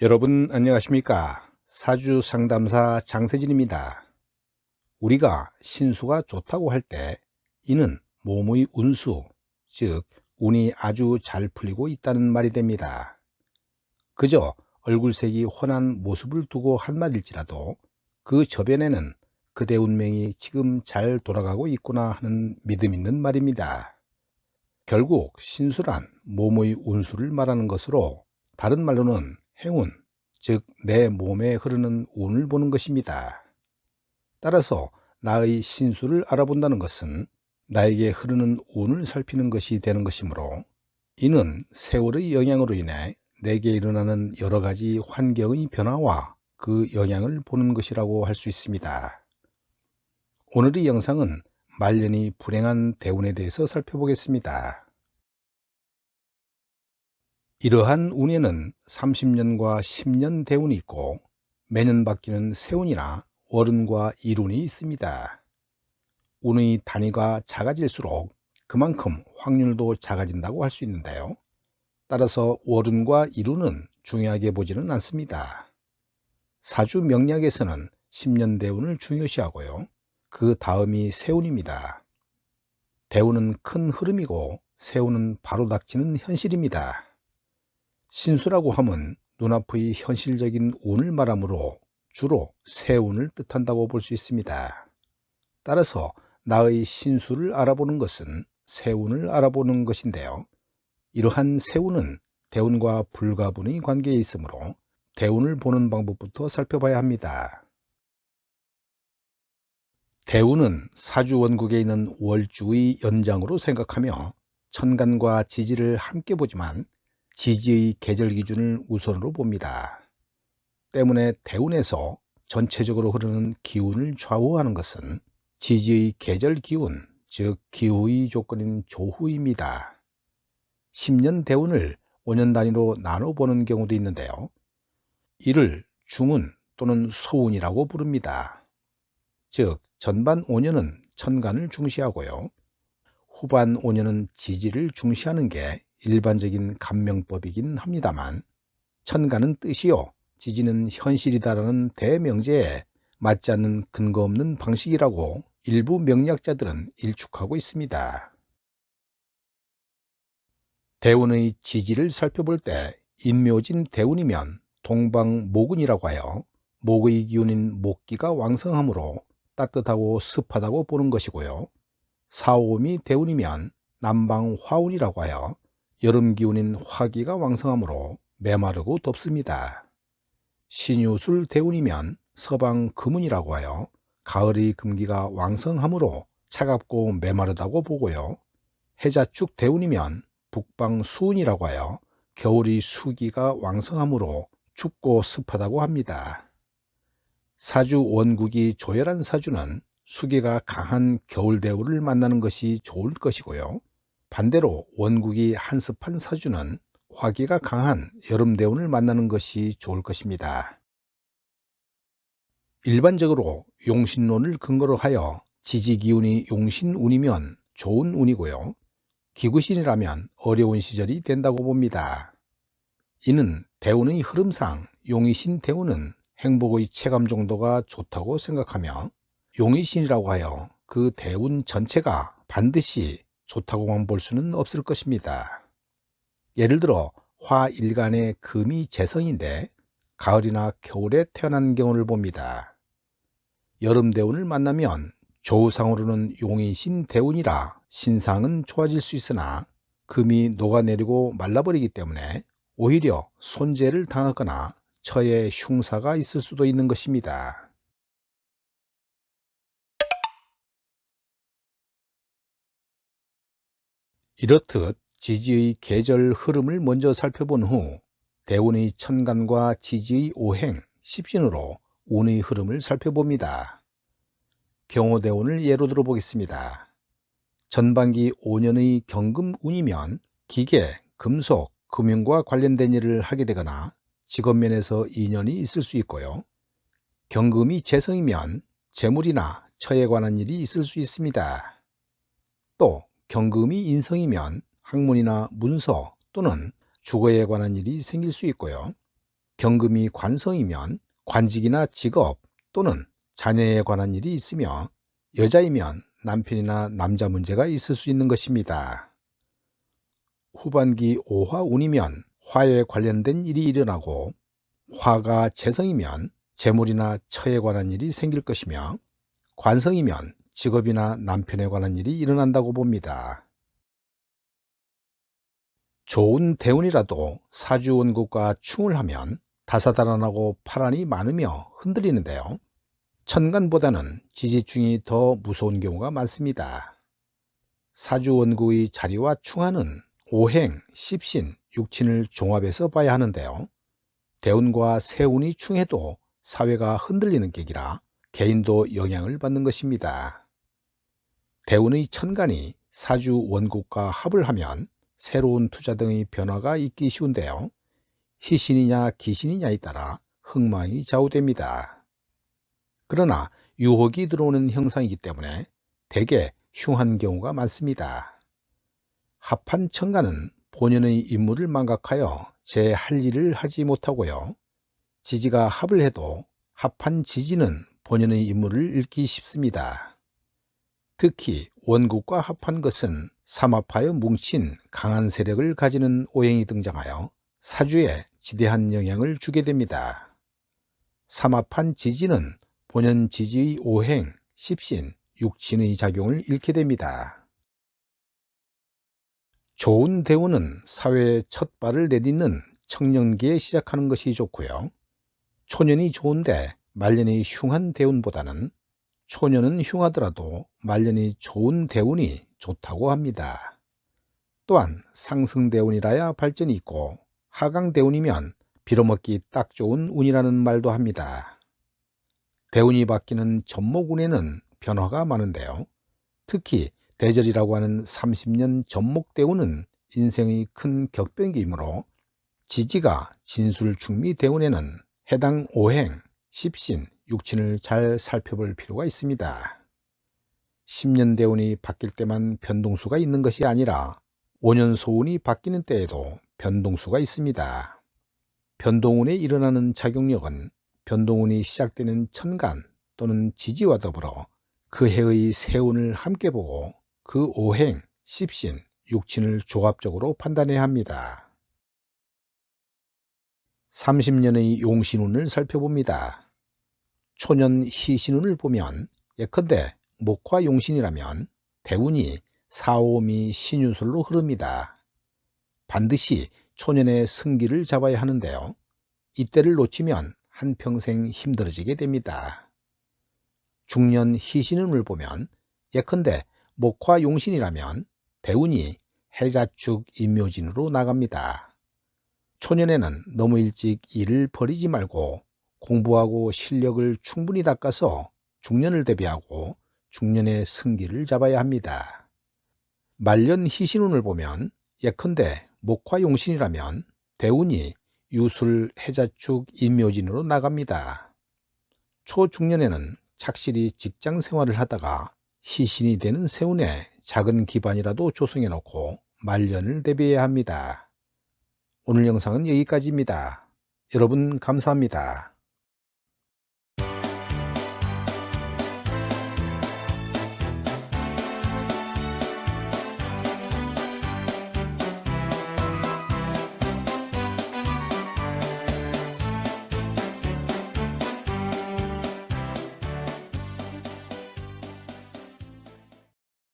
여러분 안녕하십니까? 사주 상담사 장세진입니다. 우리가 신수가 좋다고 할 때 이는 몸의 운수, 즉 운이 아주 잘 풀리고 있다는 말이 됩니다. 그저 얼굴색이 훤한 모습을 두고 한 말일지라도 그 저변에는 그대 운명이 지금 잘 돌아가고 있구나 하는 믿음 있는 말입니다. 결국 신수란 몸의 운수를 말하는 것으로, 다른 말로는 행운, 즉 내 몸에 흐르는 운을 보는 것입니다. 따라서 나의 신수를 알아본다는 것은 나에게 흐르는 운을 살피는 것이 되는 것이므로, 이는 세월의 영향으로 인해 내게 일어나는 여러 가지 환경의 변화와 그 영향을 보는 것이라고 할 수 있습니다. 오늘의 영상은 말년이 불행한 대운에 대해서 살펴보겠습니다. 이러한 운에는 30년과 10년 대운이 있고 매년 바뀌는 세운이나 월운과 일운이 있습니다. 운의 단위가 작아질수록 그만큼 확률도 작아진다고 할 수 있는데요. 따라서 월운과 일운은 중요하게 보지는 않습니다. 사주 명리학에서는 10년 대운을 중요시하고요. 그 다음이 세운입니다. 대운은 큰 흐름이고 세운은 바로 닥치는 현실입니다. 신수라고 하면 눈앞의 현실적인 운을 말하므로 주로 세운을 뜻한다고 볼 수 있습니다. 따라서 나의 신수를 알아보는 것은 세운을 알아보는 것인데요. 이러한 세운은 대운과 불가분의 관계에 있으므로 대운을 보는 방법부터 살펴봐야 합니다. 대운은 사주 원국에 있는 월주의 연장으로 생각하며 천간과 지지를 함께 보지만 지지의 계절 기준을 우선으로 봅니다. 때문에 대운에서 전체적으로 흐르는 기운을 좌우하는 것은 지지의 계절 기운, 즉 기후의 조건인 조후입니다. 10년 대운을 5년 단위로 나눠보는 경우도 있는데요. 이를 중운 또는 소운이라고 부릅니다. 즉 전반 5년은 천간을 중시하고요. 후반 5년은 지지를 중시하는 게 일반적인 간명법이긴 합니다만, 천간은 뜻이요 지지는 현실이다라는 대명제에 맞지 않는 근거 없는 방식이라고 일부 명리학자들은 일축하고 있습니다. 대운의 지지를 살펴볼 때 인묘진 대운이면 동방목운이라고 하여 목의 기운인 목기가 왕성하므로 따뜻하고 습하다고 보는 것이고요. 사오음이 대운이면 남방화운이라고 하여 여름 기운인 화기가 왕성하므로 메마르고 덥습니다. 신유술 대운이면 서방금운이라고 하여 가을의 금기가 왕성하므로 차갑고 메마르다고 보고요. 해자축 대운이면 북방수운이라고 하여 겨울의 수기가 왕성하므로 춥고 습하다고 합니다. 사주 원국이 조열한 사주는 수기가 강한 겨울 대운을 만나는 것이 좋을 것이고요. 반대로 원국이 한습한 사주는 화기가 강한 여름 대운을 만나는 것이 좋을 것입니다. 일반적으로 용신론을 근거로 하여 지지 기운이 용신운이면 좋은 운이고요. 기구신이라면 어려운 시절이 된다고 봅니다. 이는 대운의 흐름상 용의신 대운은 행복의 체감 정도가 좋다고 생각하며, 용의신이라고 하여 그 대운 전체가 반드시 좋다고만 볼 수는 없을 것입니다. 예를 들어 화일간의 금이 재성인데 가을이나 겨울에 태어난 경우를 봅니다. 여름 대운을 만나면 조우상으로는 용의신 대운이라 신상은 좋아질 수 있으나 금이 녹아내리고 말라버리기 때문에 오히려 손재를 당하거나 처에 흉사가 있을 수도 있는 것입니다. 이렇듯 지지의 계절 흐름을 먼저 살펴본 후 대운의 천간과 지지의 오행, 십신으로 운의 흐름을 살펴봅니다. 경호대운을 예로 들어보겠습니다. 전반기 5년의 경금운이면 기계, 금속, 금융과 관련된 일을 하게 되거나 직업면에서 인연이 있을 수 있고요. 경금이 재성이면 재물이나 처에 관한 일이 있을 수 있습니다. 또 경금이 인성이면 학문이나 문서 또는 주거에 관한 일이 생길 수 있고요. 경금이 관성이면 관직이나 직업 또는 자녀에 관한 일이 있으며, 여자이면 남편이나 남자 문제가 있을 수 있는 것입니다. 후반기 오화운이면 화에 관련된 일이 일어나고, 화가 재성이면 재물이나 처에 관한 일이 생길 것이며, 관성이면 직업이나 남편에 관한 일이 일어난다고 봅니다. 좋은 대운이라도 사주원국과 충을 하면 다사다난하고 파란이 많으며 흔들리는데요. 천간보다는 지지충이 더 무서운 경우가 많습니다. 사주원국의 자리와 충하는 오행, 십신, 육친을 종합해서 봐야 하는데요. 대운과 세운이 충해도 사회가 흔들리는 계기라 개인도 영향을 받는 것입니다. 대운의 천간이 사주원국과 합을 하면 새로운 투자 등의 변화가 있기 쉬운데요. 희신이냐 기신이냐에 따라 흥망이 좌우됩니다. 그러나 유혹이 들어오는 형상이기 때문에 대개 흉한 경우가 많습니다. 합한 천간은 본연의 임무를 망각하여 제 할 일을 하지 못하고요. 지지가 합을 해도 합한 지지는 본연의 임무를 잃기 쉽습니다. 특히 원국과 합한 것은 삼합하여 뭉친 강한 세력을 가지는 오행이 등장하여 사주에 지대한 영향을 주게 됩니다. 삼합한 지지는 본연 지지의 오행, 십신, 육친의 작용을 잃게 됩니다. 좋은 대운은 사회에 첫 발을 내딛는 청년기에 시작하는 것이 좋고요. 초년이 좋은데 말년이 흉한 대운보다는 초년은 흉하더라도 말년이 좋은 대운이 좋다고 합니다. 또한 상승대운이라야 발전이 있고 하강대운이면 빌어먹기 딱 좋은 운이라는 말도 합니다. 대운이 바뀌는 전목운에는 변화가 많은데요. 특히 대절이라고 하는 30년 전목대운은 인생의 큰 격변기이므로 지지가 진술충미대운에는 해당 오행, 십신, 육친을 잘 살펴볼 필요가 있습니다. 10년 대운이 바뀔 때만 변동수가 있는 것이 아니라 5년 소운이 바뀌는 때에도 변동수가 있습니다. 변동운에 일어나는 작용력은 변동운이 시작되는 천간 또는 지지와 더불어 그 해의 세운을 함께 보고 그 오행, 십신, 육친을 조합적으로 판단해야 합니다. 30년의 용신운을 살펴봅니다. 초년 희신운을 보면 예컨대 목화 용신이라면 대운이 사오미 신유술로 흐릅니다. 반드시 초년의 승기를 잡아야 하는데요. 이때를 놓치면 한평생 힘들어지게 됩니다. 중년 희신운을 보면 예컨대 목화 용신이라면 대운이 해자축 임묘진으로 나갑니다. 초년에는 너무 일찍 일을 버리지 말고 공부하고 실력을 충분히 닦아서 중년을 대비하고 중년의 승기를 잡아야 합니다. 말년 희신운을 보면 예컨대 목화 용신이라면 대운이 유술 해자축 임묘진으로 나갑니다. 초중년에는 착실히 직장 생활을 하다가 희신이 되는 세운에 작은 기반이라도 조성해 놓고 말년을 대비해야 합니다. 오늘 영상은 여기까지입니다. 여러분 감사합니다.